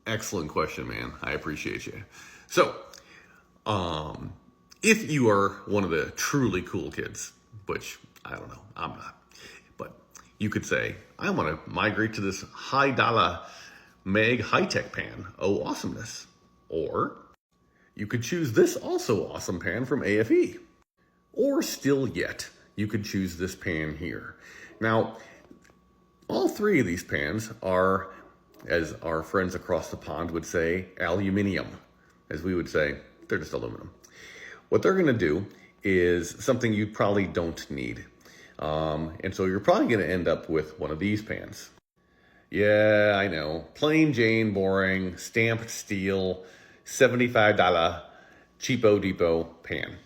Excellent question, man. I appreciate you. So, if you are one of the truly cool kids, which I don't know, I'm not, but you could say, I want to migrate to this high dollar Meg high-tech pan. Oh, awesomeness. Or you could choose this also awesome pan from AFE. Or still yet, you could choose this pan here. Now, all three of these pans are, as our friends across the pond would say, aluminium. As we would say, they're just aluminum. What they're gonna do is something you probably don't need. And so you're probably gonna end up with one of these pans. Yeah, I know. Plain Jane, boring, stamped steel, $75 cheapo depot pan.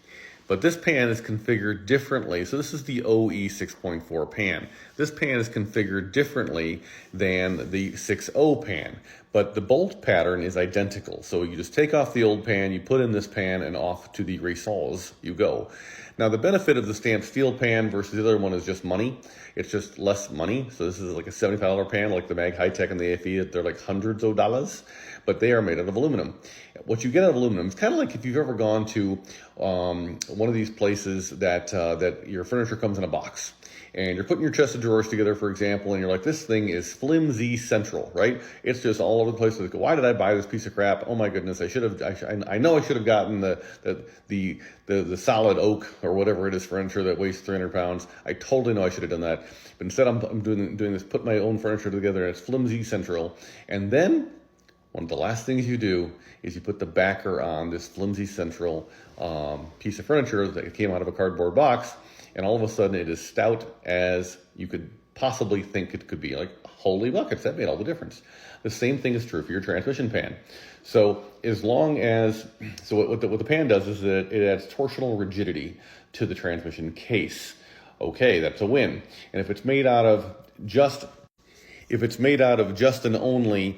But this pan is configured differently. So this is the OE 6.4 pan. This pan is configured differently than the 6.0 pan, but the bolt pattern is identical. So you just take off the old pan, you put in this pan, and off to the resales you go. Now the benefit of the stamped steel pan versus the other one is just money. It's just less money. So this is like a $75 pan, like the Mag High Tech and the AFE, they're like hundreds of dollars, but they are made out of aluminum. What you get out of aluminum, it's kind of like if you've ever gone to one of these places that your furniture comes in a box. And you're putting your chest of drawers together, for example, and you're like, this thing is flimsy central, right? It's just all over the place. Like, why did I buy this piece of crap? Oh my goodness, I know I should have gotten the solid oak or whatever it is furniture that weighs 300 pounds. I totally know I should have done that. But instead I'm doing this, put my own furniture together, and it's flimsy central. And then one of the last things you do is you put the backer on this flimsy central piece of furniture that came out of a cardboard box, and all of a sudden it is stout as you could possibly think it could be. Like, holy buckets, that made all the difference. The same thing is true for your transmission pan. So as long as, what the pan does is that it adds torsional rigidity to the transmission case. Okay, that's a win. And if it's made out of just and only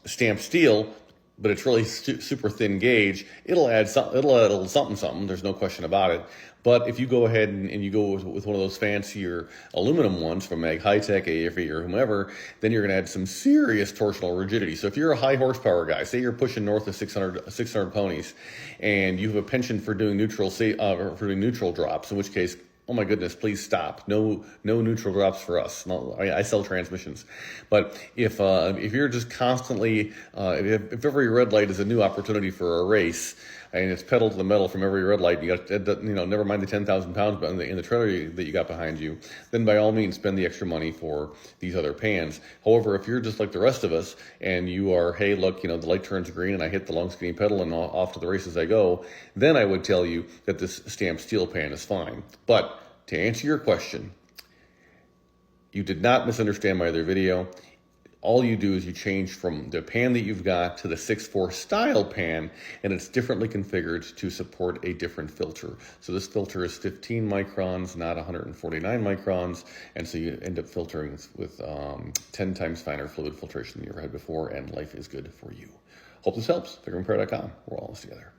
stamped steel, but it's really super thin gauge, it'll add something. There's no question about it. But if you go ahead and you go with one of those fancier aluminum ones from Mag High Tech, AFE, or whomever, then you're gonna add some serious torsional rigidity. So if you're a high horsepower guy, say you're pushing north of 600 ponies, and you have a penchant for doing neutral drops, in which case, oh my goodness, please stop. No neutral drops for us. I sell transmissions. But if you're just constantly, if every red light is a new opportunity for a race, and it's pedal to the metal from every red light, you got, never mind the 10,000 pounds in the trailer that you got behind you, then by all means spend the extra money for these other pans. However, if you're just like the rest of us and you are, hey, look, the light turns green and I hit the long skinny pedal and off to the races I go, then I would tell you that this stamped steel pan is fine. But to answer your question, you did not misunderstand my other video. All you do is you change from the pan that you've got to the 6.4 style pan, and it's differently configured to support a different filter. So this filter is 15 microns, not 149 microns, and so you end up filtering with 10 times finer fluid filtration than you ever had before, and life is good for you. Hope this helps. FICMRepair.com. We're all in this together.